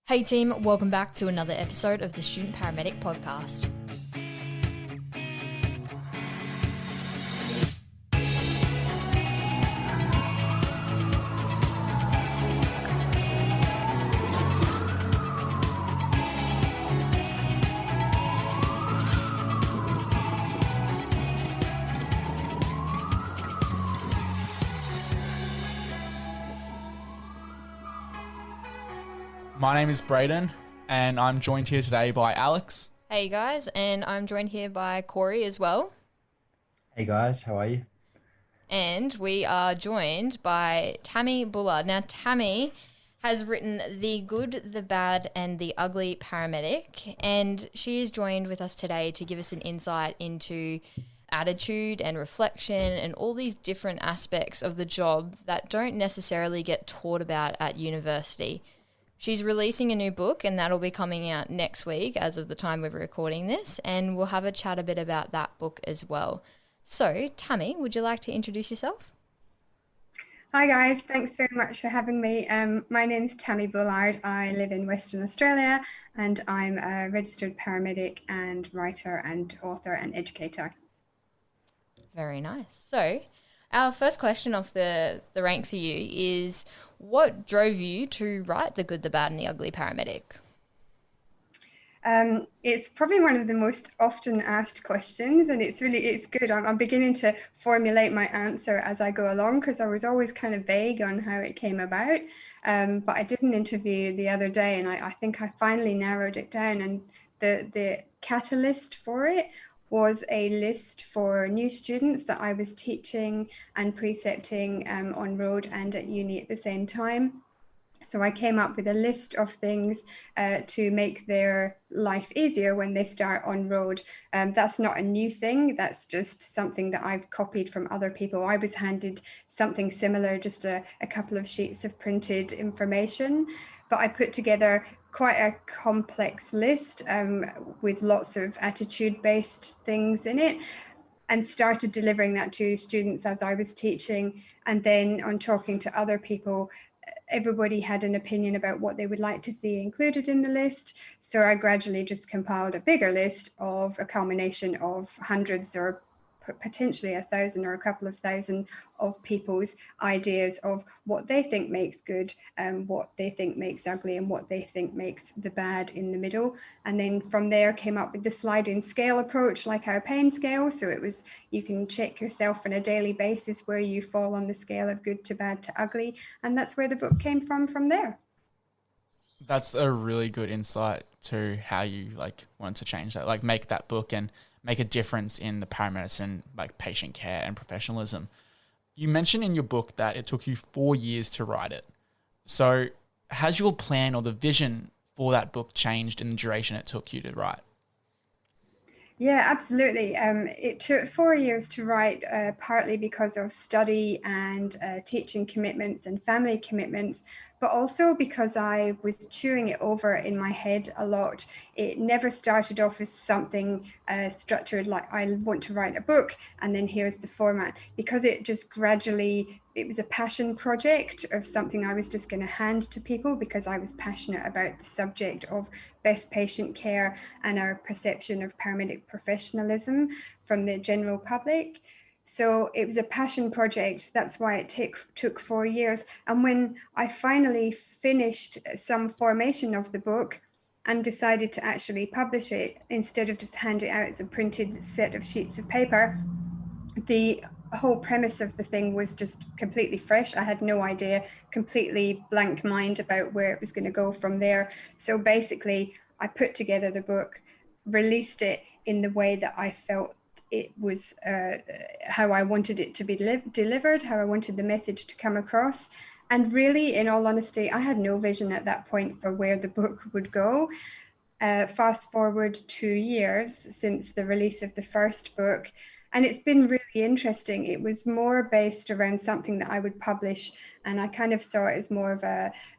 Hey team, welcome back to another episode of the Student Paramedic Podcast. My name is Brayden, and I'm joined here today by Alex. Hey guys, and I'm joined here by Corey as well. Hey guys, how are you? And we are joined by Tammie Bullard. Now, Tammie has written The Good, the Bad, and the Ugly Paramedic, and she is joined with us today to give us an insight into attitude and reflection and all these different aspects of the job that don't necessarily get taught about at university. She's releasing a new book, and that'll be coming out next week as of the time we're recording this, and we'll have a chat a bit about that book as well. So, Tammie, would you like to introduce yourself? Hi guys, thanks very much for having me. My name's Tammie Bullard. I live in Western Australia, and I'm a registered paramedic and writer and author and educator. Very nice. So, our first question off the rank for you is, what drove you to write The Good, the Bad, and the Ugly Paramedic? It's probably one of the most often asked questions, and it's good. I'm beginning to formulate my answer as I go along, because I was always kind of vague on how it came about. But I did an interview the other day, and I think I finally narrowed it down, and the catalyst for it was a list for new students that I was teaching and precepting on road and at uni at the same time. So I came up with a list of things to make their life easier when they start on road. That's not a new thing. That's just something that I've copied from other people. I was handed something similar, just a couple of sheets of printed information, but I put together quite a complex list with lots of attitude-based things in it, and started delivering that to students as I was teaching. And then on talking to other people, everybody had an opinion about what they would like to see included in the list. So I gradually just compiled a bigger list of a culmination of hundreds or potentially 1,000 or a couple of thousand of people's ideas of what they think makes good, what they think makes ugly, and what they think makes the bad in the middle. And then from there came up with the sliding scale approach, like our pain scale. So it was, you can check yourself on a daily basis where you fall on the scale of good to bad to ugly. And that's where the book came from there. That's a really good insight to how you want to change that, make that book and make a difference in the paramedicine, patient care and professionalism. You mentioned in your book that it took you 4 years to write it. So has your plan or the vision for that book changed in the duration it took you to write? Yeah, absolutely. It took 4 years to write, partly because of study and teaching commitments and family commitments, but also because I was chewing it over in my head a lot. It never started off as something structured, like I want to write a book and then here's the format, because it just gradually, it was a passion project of something I was just going to hand to people because I was passionate about the subject of best patient care and our perception of paramedic professionalism from the general public. So it was a passion project. That's why it took 4 years. And when I finally finished some formation of the book and decided to actually publish it, instead of just hand it out as a printed set of sheets of paper, the whole premise of the thing was just completely fresh. I had no idea, completely blank mind about where it was going to go from there. So basically, I put together the book, released it in the way that I felt it was, how I wanted it to be delivered, how I wanted the message to come across. And really, in all honesty, I had no vision at that point for where the book would go. Fast forward 2 years since the release of the first book, and it's been really interesting. It was more based around something that I would publish, and I kind of saw it as more of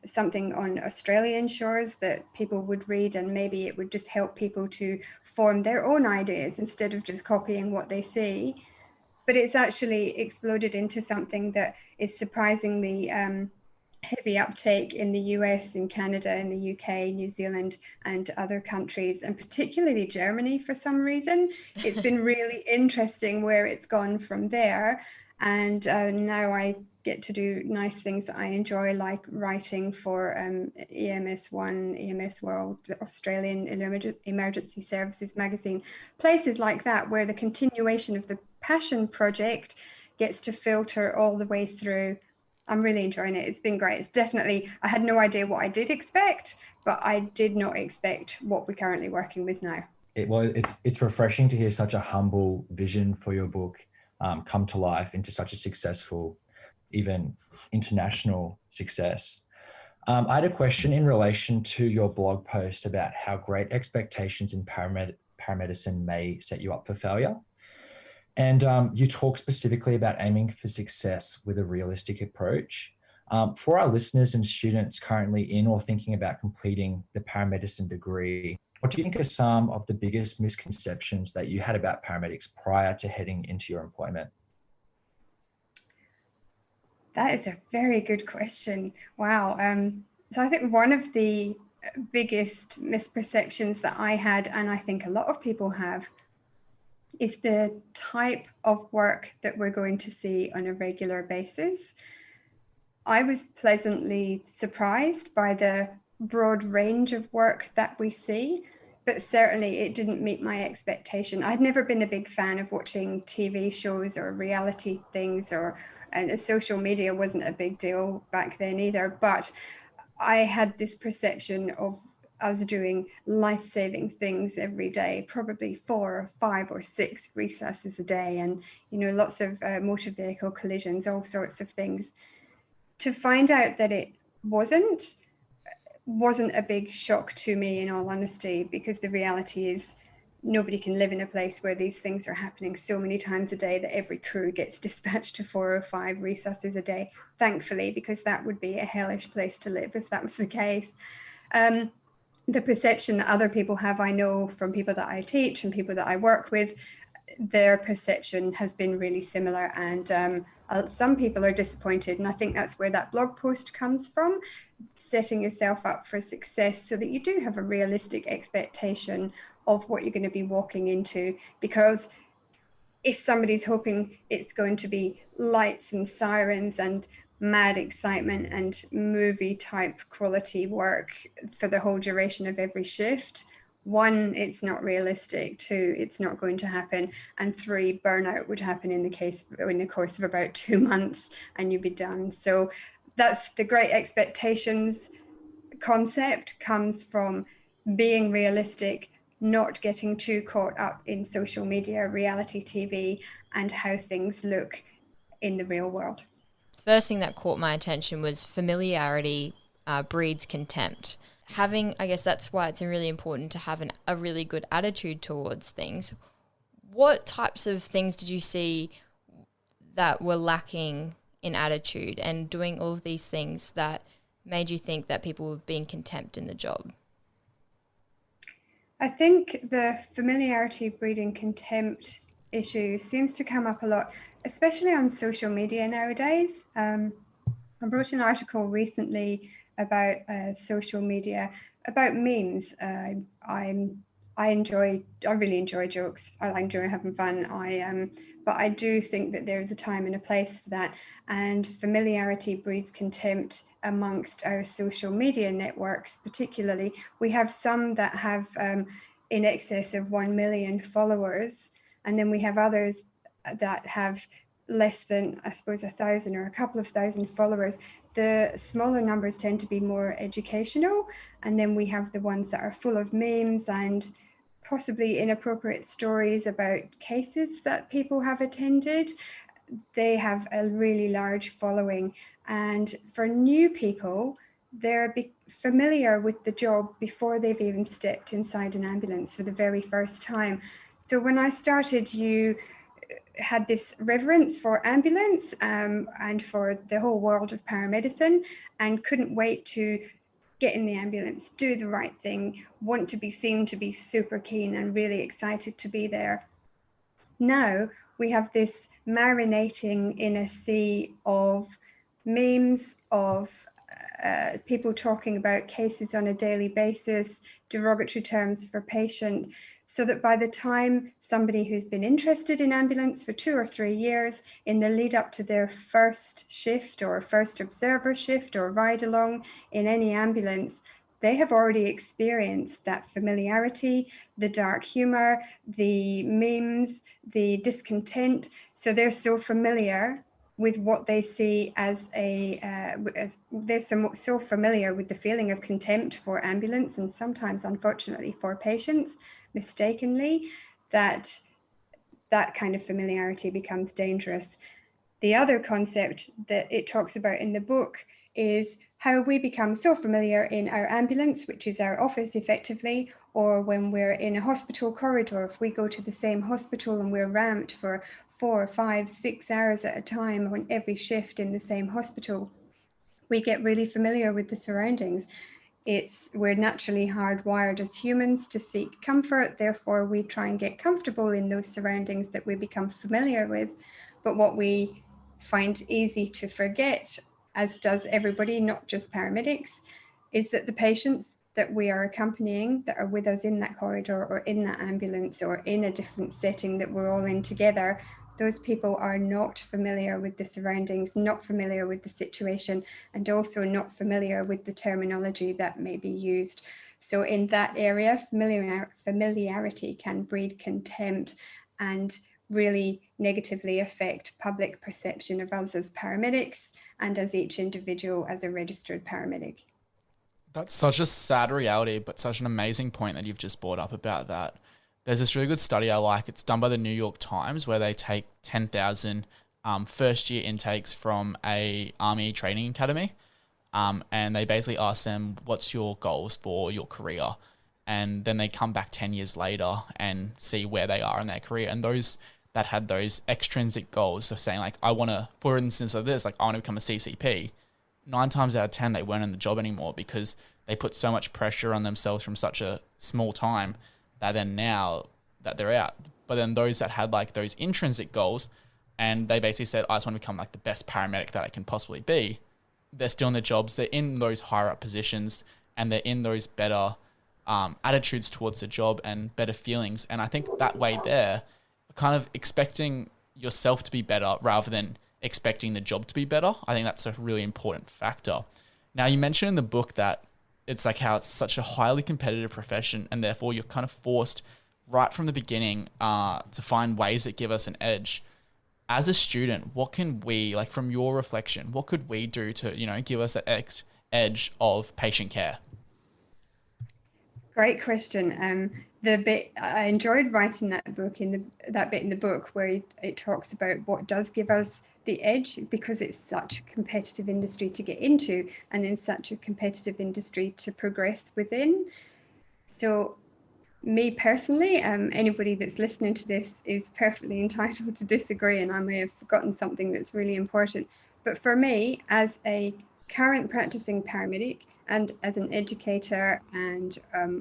something on Australian shores that people would read, and maybe it would just help people to form their own ideas instead of just copying what they see. But it's actually exploded into something that is surprisingly heavy uptake in the US, in Canada, in the UK, New Zealand, and other countries, and particularly Germany for some reason. It's been really interesting where it's gone from there. And now I get to do nice things that I enjoy, like writing for EMS1, EMS World, Australian Emergency Services magazine, places like that where the continuation of the passion project gets to filter all the way through. I'm really enjoying it. It's been great. It's definitely, I had no idea what I did expect, but I did not expect what we're currently working with now. It's refreshing to hear such a humble vision for your book come to life into such a successful, even international success. I had a question in relation to your blog post about how great expectations in paramedicine may set you up for failure. And you talk specifically about aiming for success with a realistic approach. For our listeners and students currently in or thinking about completing the paramedicine degree, what do you think are some of the biggest misconceptions that you had about paramedics prior to heading into your employment? That is a very good question. Wow. So I think one of the biggest misperceptions that I had, and I think a lot of people have, is the type of work that we're going to see on a regular basis. I was pleasantly surprised by the broad range of work that we see, but certainly it didn't meet my expectation. I'd never been a big fan of watching TV shows or reality things, and social media wasn't a big deal back then either, but I had this perception of us doing life-saving things every day, probably 4 or 5 or 6 resuscities a day, and lots of motor vehicle collisions, all sorts of things. To find out that it wasn't a big shock to me, in all honesty, because the reality is nobody can live in a place where these things are happening so many times a day that every crew gets dispatched to 4 or 5 resuscities a day, thankfully, because that would be a hellish place to live if that was the case. The perception that other people have, I know from people that I teach and people that I work with, their perception has been really similar, and some people are disappointed, and I think that's where that blog post comes from, setting yourself up for success so that you do have a realistic expectation of what you're going to be walking into. Because if somebody's hoping it's going to be lights and sirens and mad excitement and movie type quality work for the whole duration of every shift, 1, it's not realistic. 2, it's not going to happen. And 3, burnout would happen in the course of about 2 months and you'd be done. So that's the great expectations concept, comes from being realistic, not getting too caught up in social media, reality TV, and how things look in the real world. The first thing that caught my attention was familiarity breeds contempt. I guess that's why it's really important to have a really good attitude towards things. What types of things did you see that were lacking in attitude and doing all of these things that made you think that people were being contempt in the job? I think the familiarity breeding contempt issue seems to come up a lot, especially on social media nowadays. I wrote an article recently about social media, about memes. I really enjoy jokes. I enjoy having fun. But I do think that there is a time and a place for that. And familiarity breeds contempt amongst our social media networks, particularly. We have some that have in excess of 1 million followers. And then we have others that have less than, I suppose, 1,000 or a couple of thousand followers. The smaller numbers tend to be more educational. And then we have the ones that are full of memes and possibly inappropriate stories about cases that people have attended. They have a really large following. And for new people, they're familiar with the job before they've even stepped inside an ambulance for the very first time. So when I started, you had this reverence for ambulance and for the whole world of paramedicine, and couldn't wait to get in the ambulance, do the right thing, want to be seen to be super keen and really excited to be there. Now we have this marinating in a sea of memes, of people talking about cases on a daily basis, derogatory terms for patient, so that by the time somebody who's been interested in ambulance for 2 or 3 years, in the lead up to their first shift or first observer shift or ride along in any ambulance, they have already experienced that familiarity, the dark humor, the memes, the discontent. So they're so familiar with what they see as they're so familiar with the feeling of contempt for ambulance, and sometimes, unfortunately, for patients, mistakenly, that kind of familiarity becomes dangerous. The other concept that it talks about in the book is how we become so familiar in our ambulance, which is our office effectively, or when we're in a hospital corridor, if we go to the same hospital and we're ramped for 4, 5, 6 hours at a time on every shift in the same hospital, we get really familiar with the surroundings. We're naturally hardwired as humans to seek comfort. Therefore, we try and get comfortable in those surroundings that we become familiar with. But what we find easy to forget, as does everybody, not just paramedics, is that the patients that we are accompanying, that are with us in that corridor or in that ambulance or in a different setting that we're all in together, those people are not familiar with the surroundings, not familiar with the situation, and also not familiar with the terminology that may be used. So in that area, familiarity can breed contempt and really negatively affect public perception of us as paramedics and as each individual as a registered paramedic. That's such a sad reality, but such an amazing point that you've just brought up about that. There's this really good study I like. It's done by the New York Times, where they take 10,000 first-year intakes from a Army training academy, and they basically ask them, what's your goals for your career? And then they come back 10 years later and see where they are in their career. And those that had those extrinsic goals of saying, like, I want to, for instance of this, like, I want to become a CCP, 9 times out of 10, they weren't in the job anymore because they put so much pressure on themselves from such a small time that then now that they're out. But then those that had like those intrinsic goals and they basically said, I just want to become like the best paramedic that I can possibly be, they're still in their jobs, they're in those higher up positions, and they're in those better attitudes towards the job and better feelings. And I think that way there, kind of expecting yourself to be better rather than expecting the job to be better, I think that's a really important factor. Now, you mentioned in the book that it's like how it's such a highly competitive profession, and therefore you're kind of forced right from the beginning to find ways that give us an edge. As a student, what can we, like from your reflection, what could we do to, give us an edge of patient care? Great question. The bit I enjoyed writing that book that bit in the book where it talks about what does give us the edge, because it's such a competitive industry to get into and in such a competitive industry to progress within. So me personally, anybody that's listening to this is perfectly entitled to disagree, and I may have forgotten something that's really important. But for me, as a current practicing paramedic and as an educator, and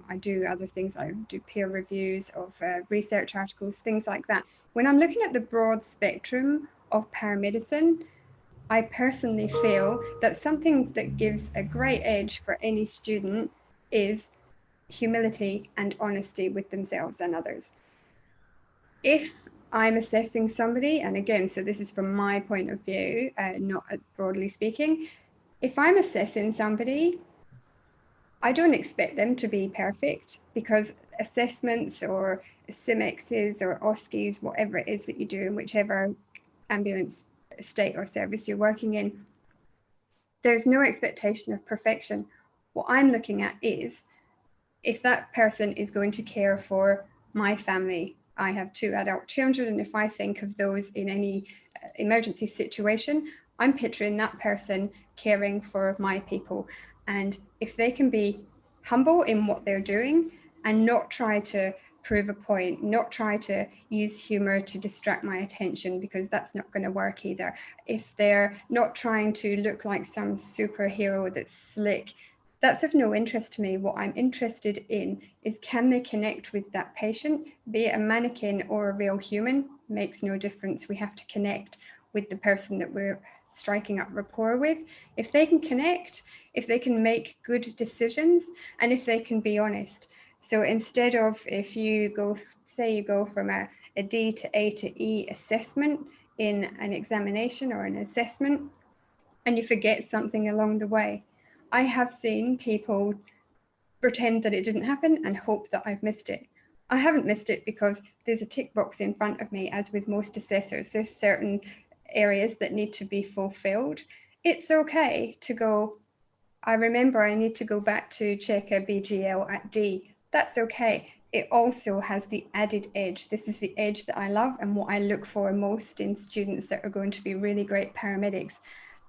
I do other things, I do peer reviews of research articles, things like that. When I'm looking at the broad spectrum of paramedicine, I personally feel that something that gives a great edge for any student is humility and honesty with themselves and others. If I'm assessing somebody, and again, so this is from my point of view, not broadly speaking, if I'm assessing somebody, I don't expect them to be perfect, because assessments or CIMEXs or OSCEs, whatever it is that you do in whichever ambulance state or service you're working in, there's no expectation of perfection. What I'm looking at is if that person is going to care for my family. I have 2 adult children, and if I think of those in any emergency situation, I'm picturing that person caring for my people. And if they can be humble in what they're doing and not try to prove a point, not try to use humor to distract my attention, because that's not going to work either. If they're not trying to look like some superhero that's slick, that's of no interest to me. What I'm interested in is, can they connect with that patient? Be it a mannequin or a real human, makes no difference. We have to connect with the person that we're striking up rapport with, if they can connect, if they can make good decisions, and if they can be honest. So instead of, if you go, say you go from a D to A to E assessment in an examination or an assessment, and you forget something along the way, I have seen people pretend that it didn't happen and hope that I've missed it. I haven't missed it because there's a tick box in front of me. As with most assessors, there's certain areas that need to be fulfilled. It's okay to go, I remember I need to go back to check a BGL at D. That's okay. It also has the added edge. This is the edge that I love and what I look for most in students that are going to be really great paramedics,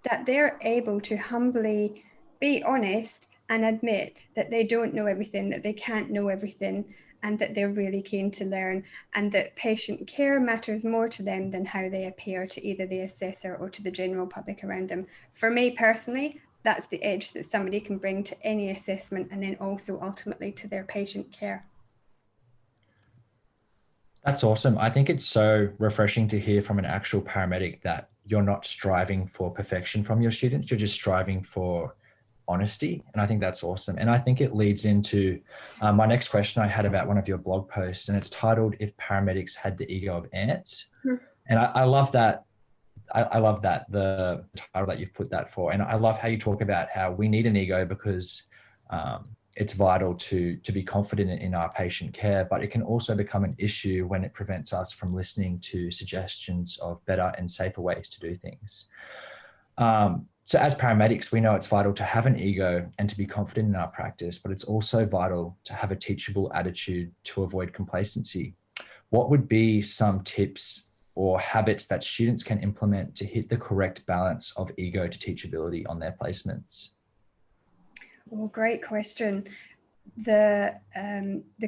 that they're able to humbly be honest and admit that they don't know everything, that they can't know everything, and that they're really keen to learn, and that patient care matters more to them than how they appear to either the assessor or to the general public around them. For me personally, that's the edge that somebody can bring to any assessment, and then also ultimately to their patient care. That's awesome. I think it's so refreshing to hear from an actual paramedic that you're not striving for perfection from your students. You're just striving for honesty. And I think that's awesome. And I think it leads into my next question I had about one of your blog posts, and it's titled, "If Paramedics Had the Ego of Ants." And I love that. I love that, the title that you've put that for. And I love how you talk about how we need an ego because it's vital to be confident in our patient care, but it can also become an issue when it prevents us from listening to suggestions of better and safer ways to do things. So as paramedics, we know it's vital to have an ego and to be confident in our practice, but it's also vital to have a teachable attitude to avoid complacency. What would be some tips or habits that students can implement to hit the correct balance of ego to teachability on their placements? Well, great question. The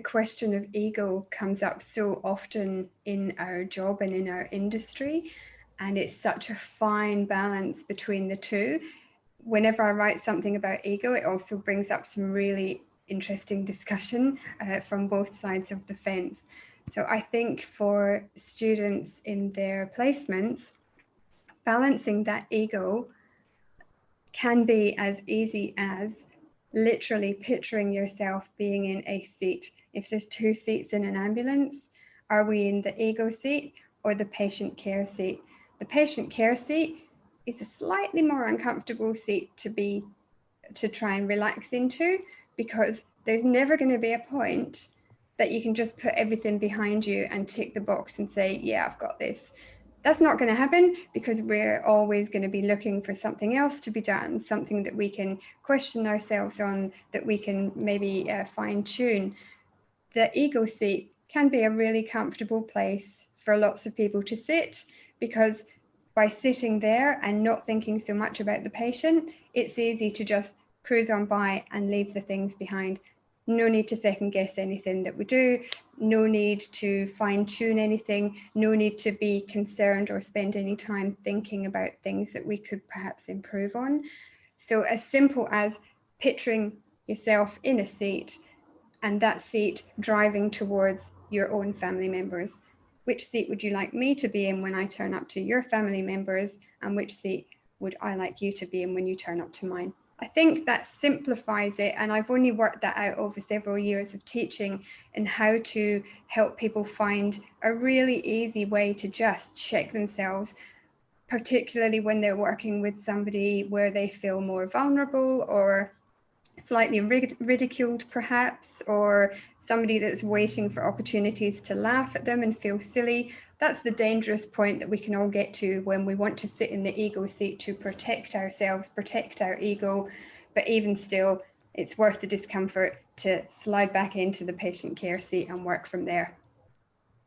question of ego comes up so often in our job and in our industry, and it's such a fine balance between the two. Whenever I write something about ego, it also brings up some really interesting discussion from both sides of the fence. So I think for students in their placements, balancing that ego can be as easy as literally picturing yourself being in a seat. If there's two seats in an ambulance, are we in the ego seat or the patient care seat? The patient care seat is a slightly more uncomfortable seat to try and relax into, because there's never going to be a point that you can just put everything behind you and tick the box and say, yeah, I've got this. That's not going to happen, because we're always going to be looking for something else to be done, something that we can question ourselves on, that we can maybe fine tune. The ego seat can be a really comfortable place for lots of people to sit, because by sitting there and not thinking so much about the patient, it's easy to just cruise on by and leave the things behind. No need to second guess anything that we do. No need to fine tune anything. No need to be concerned or spend any time thinking about things that we could perhaps improve on. So as simple as picturing yourself in a seat, and that seat driving towards your own family members. Which seat would you like me to be in when I turn up to your family members? And which seat would I like you to be in when you turn up to mine? I think that simplifies it, and I've only worked that out over several years of teaching and how to help people find a really easy way to just check themselves, particularly when they're working with somebody where they feel more vulnerable or slightly ridiculed perhaps, or somebody that's waiting for opportunities to laugh at them and feel silly. That's the dangerous point that we can all get to when we want to sit in the ego seat to protect ourselves, protect our ego. But even still, it's worth the discomfort to slide back into the patient care seat and work from there.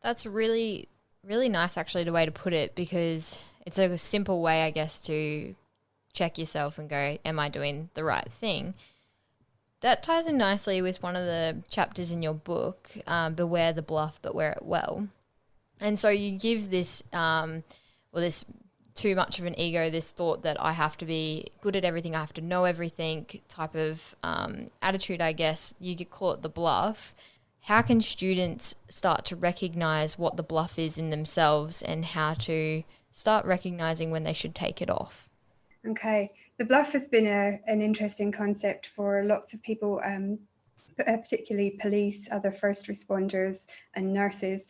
That's really, really nice, actually, the way to put it, because it's a simple way, I guess, to check yourself and go, am I doing the right thing? That ties in nicely with one of the chapters in your book, Beware the Bluff, but Wear It Well. And so you give this, this too much of an ego, this thought that I have to be good at everything, I have to know everything type of attitude, I guess. You could call it the bluff. How can students start to recognize what the bluff is in themselves and how to start recognizing when they should take it off? Okay. The bluff has been an interesting concept for lots of people, particularly police, other first responders and nurses.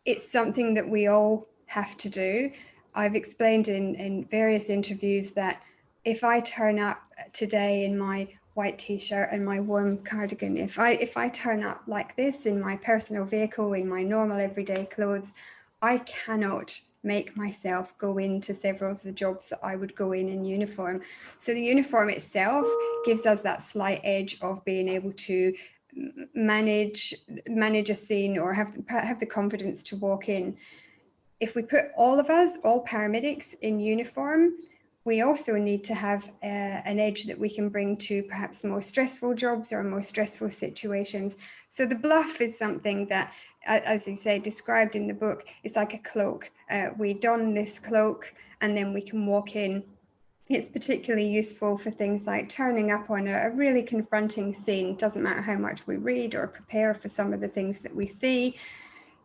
It's something that we all have to do. I've explained in various interviews that if I turn up today in my white t-shirt and my warm cardigan, if I turn up like this in my personal vehicle, in my normal everyday clothes, I cannot make myself go into several of the jobs that I would go in uniform. So the uniform itself gives us that slight edge of being able to manage a scene or have the confidence to walk in. If we put all of us, all paramedics, in uniform, we also need to have an edge that we can bring to perhaps more stressful jobs or more stressful situations. So the bluff is something that, as you say, described in the book, is like a cloak. We don this cloak and then we can walk in. It's particularly useful for things like turning up on a really confronting scene. Doesn't matter how much we read or prepare for some of the things that we see.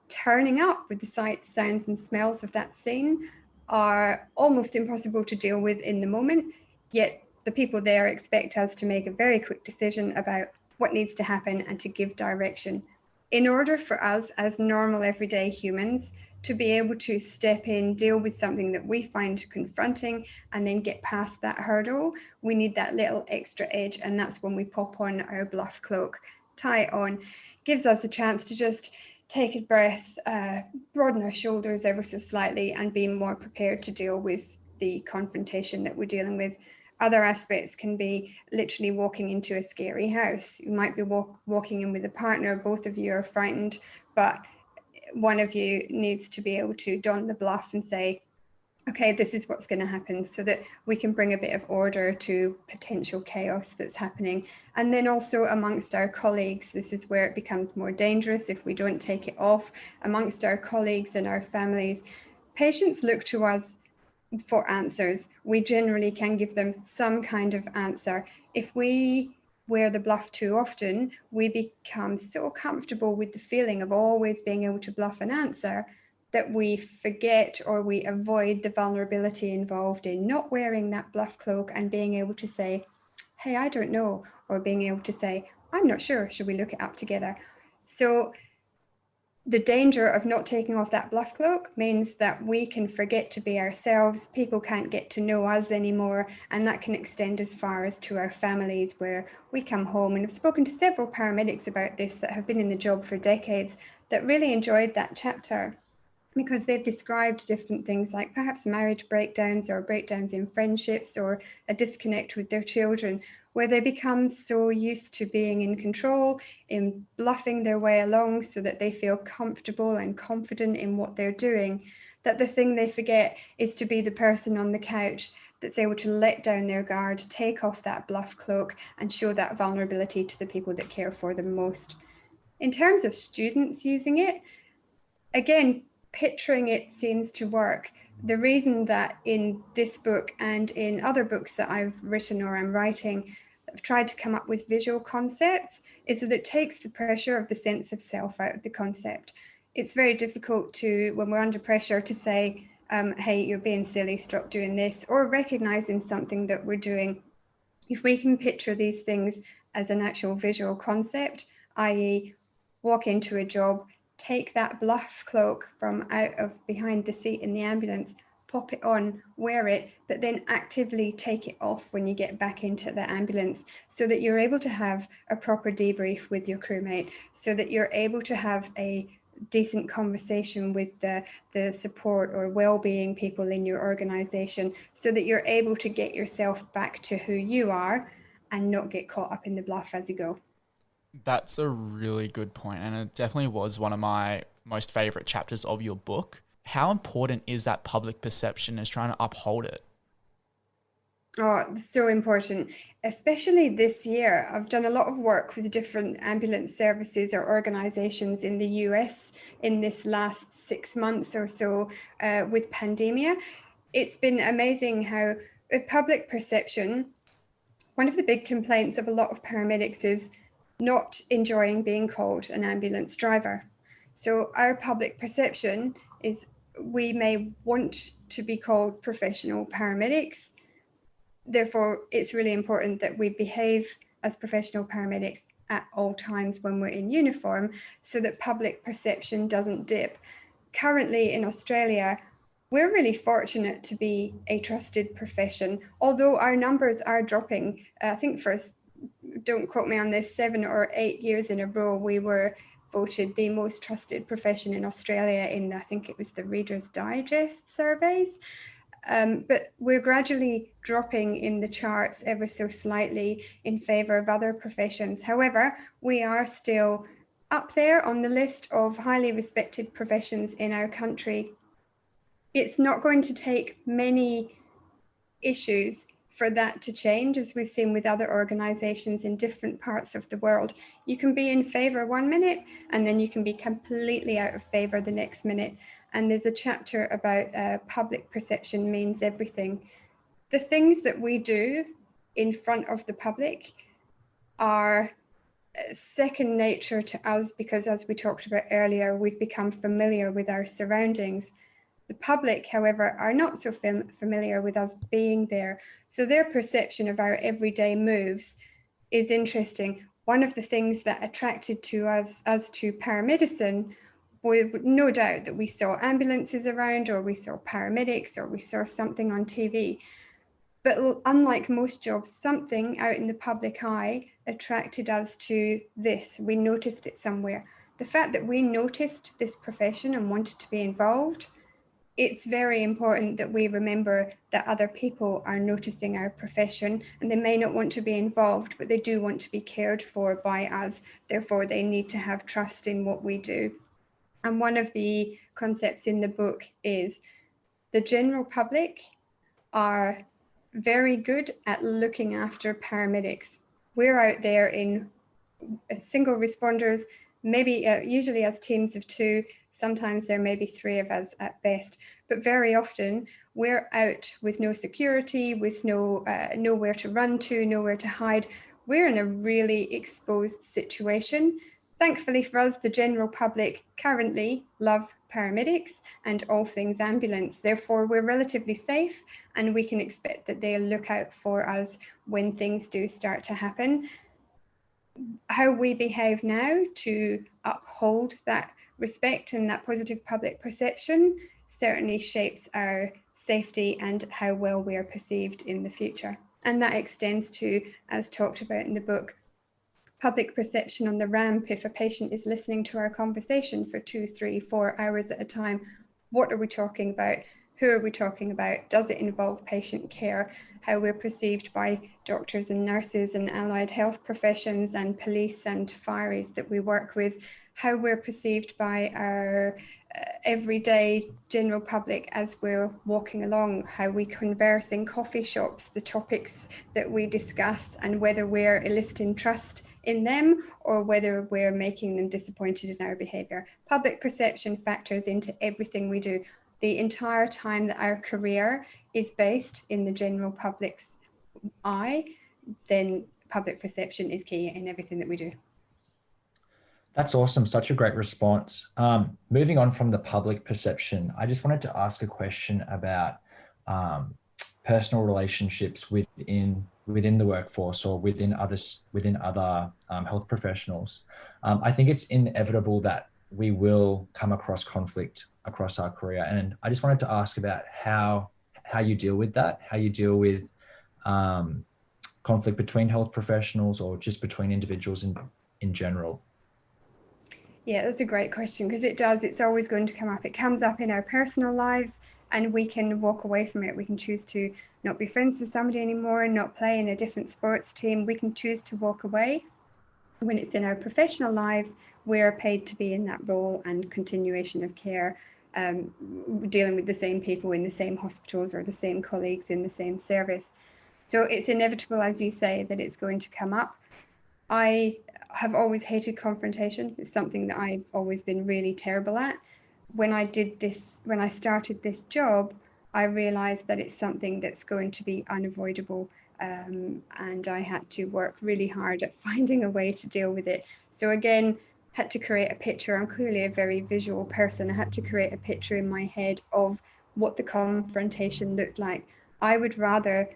Turning up with the sights, sounds, and smells of that scene are almost impossible to deal with in the moment, yet the people there expect us to make a very quick decision about what needs to happen and to give direction. In order for us as normal everyday humans to be able to step in, deal with something that we find confronting, and then get past that hurdle, we need that little extra edge, and that's when we pop on our bluff cloak, tie it on, gives us a chance to just take a breath, broaden our shoulders ever so slightly, and be more prepared to deal with the confrontation that we're dealing with. Other aspects can be literally walking into a scary house. You might be walking in with a partner, both of you are frightened, but one of you needs to be able to don the bluff and say, okay, this is what's going to happen, so that we can bring a bit of order to potential chaos that's happening. And then also amongst our colleagues, this is where it becomes more dangerous if we don't take it off. Amongst our colleagues and our families, patients look to us for answers. We generally can give them some kind of answer. If we wear the bluff too often, we become so comfortable with the feeling of always being able to bluff an answer that we forget or we avoid the vulnerability involved in not wearing that bluff cloak and being able to say, hey, I don't know, or being able to say, I'm not sure, should we look it up together? So the danger of not taking off that bluff cloak means that we can forget to be ourselves. People can't get to know us anymore, and that can extend as far as to our families, where we come home. And I've spoken to several paramedics about this that have been in the job for decades that really enjoyed that chapter, because they've described different things like perhaps marriage breakdowns or breakdowns in friendships or a disconnect with their children, where they become so used to being in control, in bluffing their way along so that they feel comfortable and confident in what they're doing, that the thing they forget is to be the person on the couch that's able to let down their guard, take off that bluff cloak, and show that vulnerability to the people that care for them most. In terms of students using it, again, picturing it seems to work. The reason that in this book and in other books that I've written or I'm writing, I've tried to come up with visual concepts, is that it takes the pressure of the sense of self out of the concept. It's very difficult to, when we're under pressure, to say, hey, you're being silly, stop doing this, or recognizing something that we're doing. If we can picture these things as an actual visual concept, i.e. walk into a job, take that bluff cloak from out of behind the seat in the ambulance, pop it on, wear it, but then actively take it off when you get back into the ambulance, so that you're able to have a proper debrief with your crewmate, so that you're able to have a decent conversation with the support or well-being people in your organization, so that you're able to get yourself back to who you are and not get caught up in the bluff as you go. That's a really good point, and it definitely was one of my most favorite chapters of your book. How important is that public perception as trying to uphold it? Oh, so important, especially this year. I've done a lot of work with different ambulance services or organizations in the US in this last 6 months or so with pandemia. It's been amazing how public perception, one of the big complaints of a lot of paramedics is not enjoying being called an ambulance driver. So our public perception is we may want to be called professional paramedics, Therefore, it's really important that we behave as professional paramedics at all times when we're in uniform so that public perception doesn't dip. Currently in Australia, we're really fortunate to be a trusted profession, although our numbers are dropping. I think don't quote me on this, 7 or 8 years in a row, we were voted the most trusted profession in Australia in, I think it was the Reader's Digest surveys. But we're gradually dropping in the charts ever so slightly in favour of other professions. However, we are still up there on the list of highly respected professions in our country. It's not going to take many issues for that to change, as we've seen with other organisations in different parts of the world. You can be in favour 1 minute and then you can be completely out of favour the next minute. And there's a chapter about public perception means everything. The things that we do in front of the public are second nature to us because, as we talked about earlier, we've become familiar with our surroundings. The public, however, are not so familiar with us being there. So their perception of our everyday moves is interesting. One of the things that attracted to us to paramedicine was no doubt that we saw ambulances around, or we saw paramedics, or we saw something on TV. But unlike most jobs, something out in the public eye attracted us to this. We noticed it somewhere. The fact that we noticed this profession and wanted to be involved, it's very important that we remember that other people are noticing our profession, and they may not want to be involved, but they do want to be cared for by us. Therefore, they need to have trust in what we do. And one of the concepts in the book is the general public are very good at looking after paramedics. We're out there in single responders, maybe usually as teams of 2. Sometimes there may be 3 of us at best, but very often we're out with no security, with nowhere to run to, nowhere to hide. We're in a really exposed situation. Thankfully for us, the general public currently love paramedics and all things ambulance. Therefore, we're relatively safe, and we can expect that they'll look out for us when things do start to happen. How we behave now to uphold that respect and that positive public perception certainly shapes our safety and how well we are perceived in the future. And that extends to, as talked about in the book, public perception on the ramp. If a patient is listening to our conversation for 2, 3, 4 hours at a time, what are we talking about? Who are we talking about? Does it involve patient care? How we're perceived by doctors and nurses and allied health professions and police and fireys that we work with? How we're perceived by our everyday general public as we're walking along? How we converse in coffee shops, the topics that we discuss, and whether we're eliciting trust in them or whether we're making them disappointed in our behaviour. Public perception factors into everything we do. The entire time that our career is based in the general public's eye, then public perception is key in everything that we do. That's awesome. Such a great response. Moving on from the public perception, I just wanted to ask a question about personal relationships within the workforce or within other health professionals. I think it's inevitable that we will come across conflict across our career. And I just wanted to ask about how you deal with that, how you deal with conflict between health professionals or just between individuals in general. Yeah, that's a great question, because it's always going to come up. It comes up in our personal lives, and we can walk away from it. We can choose to not be friends with somebody anymore, not play in a different sports team. We can choose to walk away. When it's in our professional lives, we're paid to be in that role and continuation of care, dealing with the same people in the same hospitals or the same colleagues in the same service. So it's inevitable, as you say, that it's going to come up. I have always hated confrontation. It's something that I've always been really terrible at. When I started this job, I realized that it's something that's going to be unavoidable. And I had to work really hard at finding a way to deal with it. So again, had to create a picture. I'm clearly a very visual person. I had to create a picture in my head of what the confrontation looked like. I would rather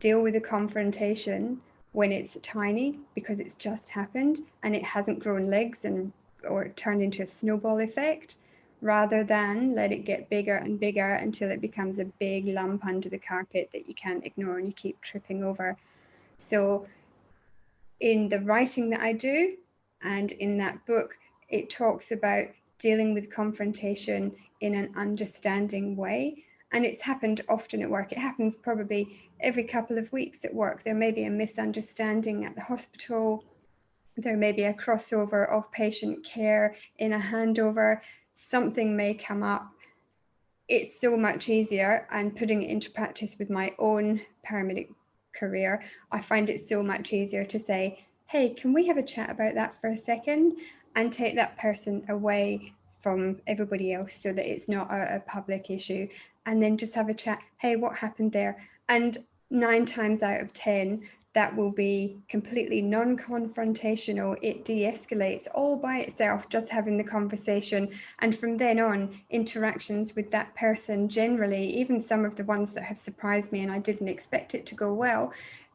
deal with the confrontation when it's tiny, because it's just happened and it hasn't grown legs or turned into a snowball effect, rather than let it get bigger and bigger until it becomes a big lump under the carpet that you can't ignore and you keep tripping over. So in the writing that I do and in that book, it talks about dealing with confrontation in an understanding way. And it's happened often at work. It happens probably every couple of weeks at work. There may be a misunderstanding at the hospital. There may be a crossover of patient care in a handover. Something may come up. It's so much easier, and putting it into practice with my own paramedic career, I find it so much easier to say, hey, can we have a chat about that for a second, and take that person away from everybody else so that it's not a public issue, and then just have a chat. Hey, what happened there? And 9 times out of 10, that will be completely non-confrontational. It de-escalates all by itself, just having the conversation. And from then on, interactions with that person generally, even some of the ones that have surprised me and I didn't expect it to go well,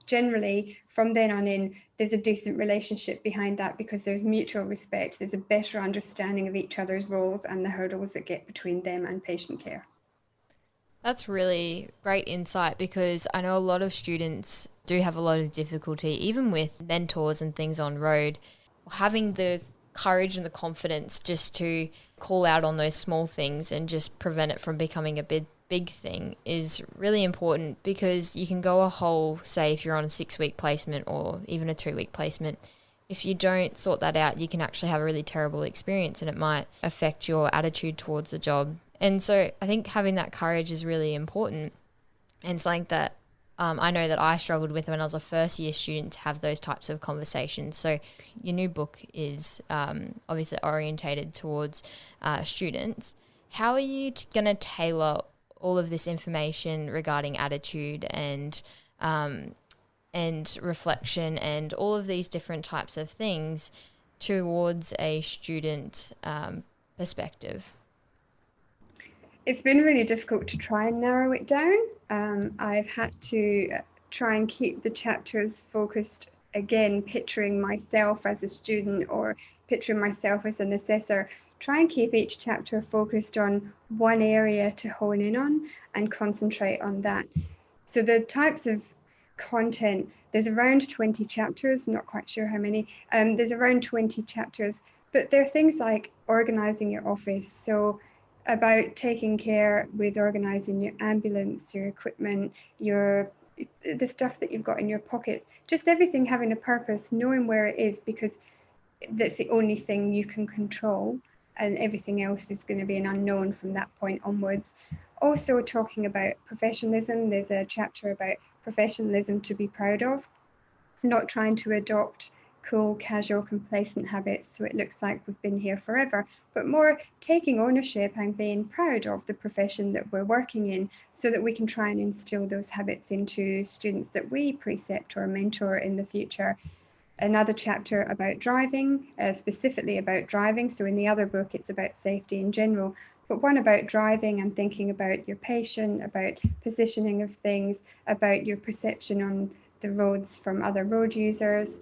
generally from then on in, there's a decent relationship behind that, because there's mutual respect, there's a better understanding of each other's roles and the hurdles that get between them and patient care. That's really great insight, because I know a lot of students do have a lot of difficulty, even with mentors and things on road, having the courage and the confidence just to call out on those small things and just prevent it from becoming a big thing is really important, because you can go a whole, say if you're on a 6-week placement or even a 2-week placement, if you don't sort that out, you can actually have a really terrible experience and it might affect your attitude towards the job. And so I think having that courage is really important, and something that I know that I struggled with when I was a first year student, to have those types of conversations. So your new book is obviously orientated towards students. How are you going to tailor all of this information regarding attitude and reflection and all of these different types of things towards a student perspective? It's been really difficult to try and narrow it down. I've had to try and keep the chapters focused, again, picturing myself as a student or picturing myself as an assessor. Try and keep each chapter focused on one area to hone in on and concentrate on that. So the types of content, there's around 20 chapters, I'm not quite sure how many. There's around 20 chapters, but there are things like organizing your office. So about taking care with organizing your ambulance, your equipment, the stuff that you've got in your pockets, just everything having a purpose, knowing where it is, because that's the only thing you can control, and everything else is going to be an unknown from that point onwards. Also talking about professionalism, there's a chapter about professionalism to be proud of, not trying to adopt cool, casual, complacent habits so it looks like we've been here forever, but more taking ownership and being proud of the profession that we're working in, so that we can try and instill those habits into students that we precept or mentor in the future. Another chapter about driving, specifically about driving. So in the other book, it's about safety in general, but one about driving and thinking about your patient, about positioning of things, about your perception on the roads from other road users.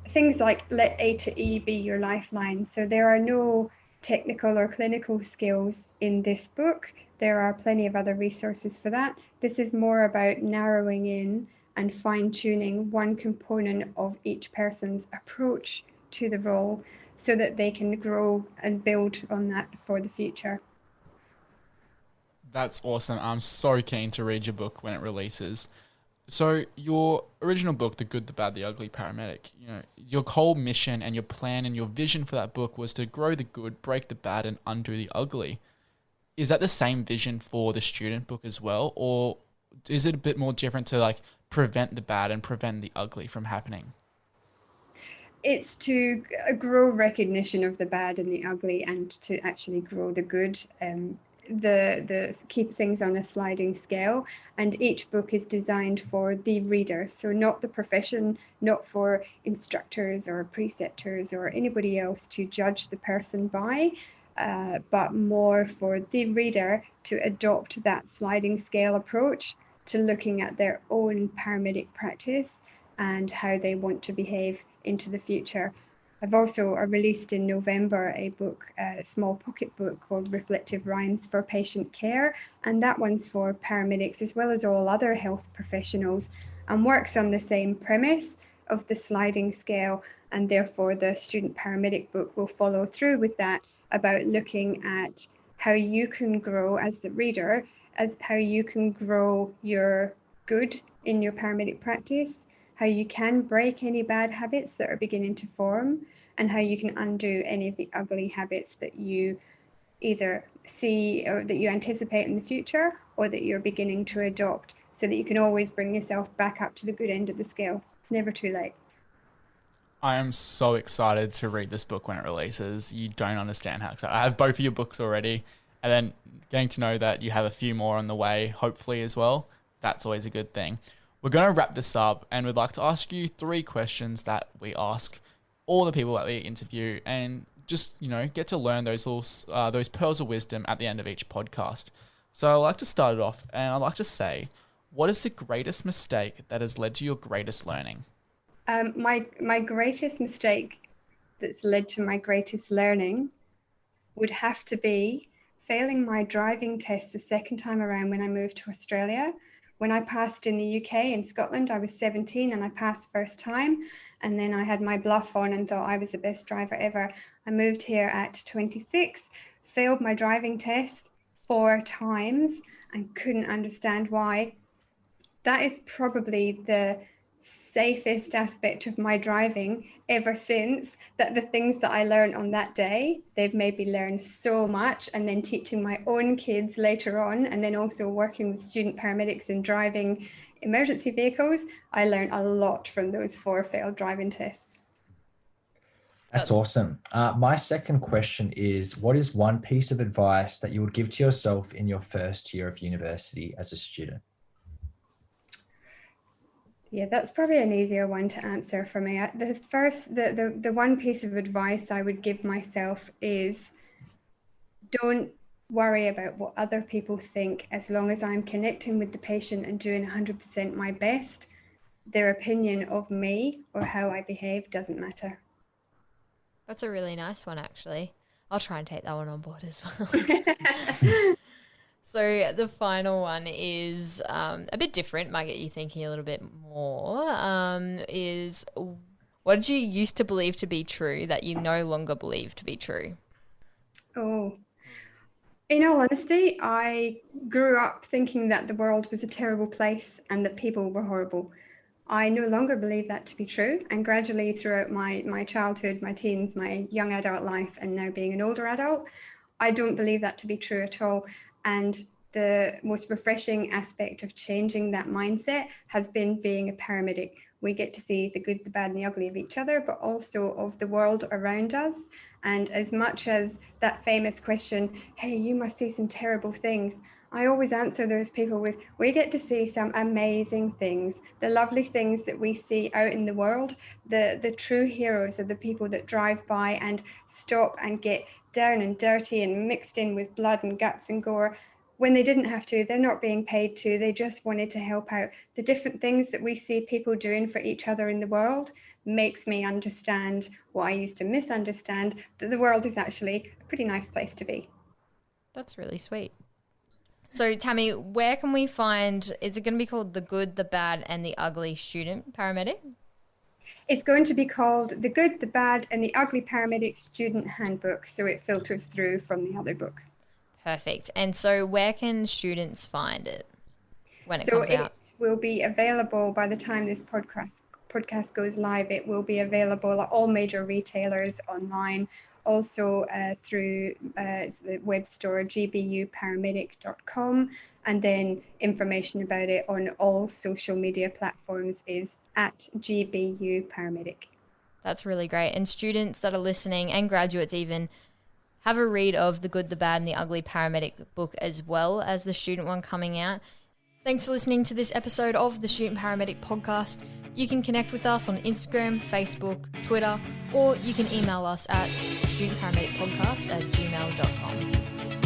Things like let A to E be your lifeline. So there are no technical or clinical skills in this book. There are plenty of other resources for that. This is more about narrowing in and fine-tuning one component of each person's approach to the role, so that they can grow and build on that for the future. That's awesome. I'm so keen to read your book when it releases. So your original book, The Good, the Bad, the Ugly Paramedic, your whole mission and your plan and your vision for that book was to grow the good, break the bad, and undo the ugly. Is that the same vision for the student book as well? Or is it a bit more different to prevent the bad and prevent the ugly from happening? It's to grow recognition of the bad and the ugly, and to actually grow the good. The keep things on a sliding scale, and each book is designed for the reader, so not the profession, not for instructors or preceptors or anybody else to judge the person by, but more for the reader to adopt that sliding scale approach. to looking at their own paramedic practice and how they want to behave into the future. I've also released in November a book, a small pocket book called Reflective Rhymes for Patient Care, and that one's for paramedics as well as all other health professionals, and works on the same premise of the sliding scale, and therefore the Student Paramedic book will follow through with that, about looking at how you can grow as the reader, as how you can grow your good in your paramedic practice, how you can break any bad habits that are beginning to form, and how you can undo any of the ugly habits that you either see or that you anticipate in the future, or that you're beginning to adopt, so that you can always bring yourself back up to the good end of the scale. Never too late. I am so excited to read this book when it releases. You don't understand how excited. I have both of your books already, and then getting to know that you have a few more on the way, hopefully as well. That's always a good thing. We're going to wrap this up, and we'd like to ask you 3 questions that we ask all the people that we interview, and just, get to learn those pearls of wisdom at the end of each podcast. So I'd like to start it off, and I'd like to say, what is the greatest mistake that has led to your greatest learning? My greatest mistake that's led to my greatest learning would have to be failing my driving test the second time around when I moved to Australia. When I passed in the UK, in Scotland, I was 17 and I passed first time. And then I had my bluff on and thought I was the best driver ever. I moved here at 26, failed my driving test 4 times and couldn't understand why. That is probably the safest aspect of my driving ever since, that the things that I learned on that day, they've made me learn so much. And then teaching my own kids later on, and then also working with student paramedics and driving emergency vehicles, I learned a lot from those 4 failed driving tests. That's awesome. My second question is, what is one piece of advice that you would give to yourself in your first year of university as a student? Yeah, that's probably an easier one to answer for me. The one piece of advice I would give myself is, don't worry about what other people think. As long as I'm connecting with the patient and doing 100% my best, their opinion of me or how I behave doesn't matter. That's a really nice one, actually. I'll try and take that one on board as well. So the final one is a bit different, might get you thinking a little bit more, is what did you used to believe to be true that you no longer believe to be true? Oh, in all honesty, I grew up thinking that the world was a terrible place and that people were horrible. I no longer believe that to be true, and gradually throughout my childhood, my teens, my young adult life, and now being an older adult, I don't believe that to be true at all. And the most refreshing aspect of changing that mindset has been being a paramedic. We get to see the good, the bad, and the ugly of each other, but also of the world around us. And as much as that famous question, hey, you must see some terrible things, I always answer those people with, we get to see some amazing things, the lovely things that we see out in the world. The true heroes are the people that drive by and stop and get down and dirty and mixed in with blood and guts and gore when they didn't have to. They're not being paid to, they just wanted to help out. The different things that we see people doing for each other in the world makes me understand what I used to misunderstand, that the world is actually a pretty nice place to be. That's really sweet. So Tammie, where can we find, is it going to be called The Good, the Bad and the Ugly Student Paramedic? It's going to be called The Good, the Bad and the Ugly Paramedic Student Handbook, so it filters through from the other book. Perfect. And so where can students find it when it comes out? So it will be available by the time this podcast goes live. It will be available at all major retailers online, also through the web store gbuparamedic.com, and then information about it on all social media platforms is at gbuparamedic. That's really great. And students that are listening, and graduates even, have a read of The Good, the Bad and the Ugly Paramedic book, as well as the student one coming out. Thanks for listening to this episode of the Student Paramedic Podcast. You can connect with us on Instagram, Facebook, Twitter, or you can email us at studentparamedicpodcast@gmail.com.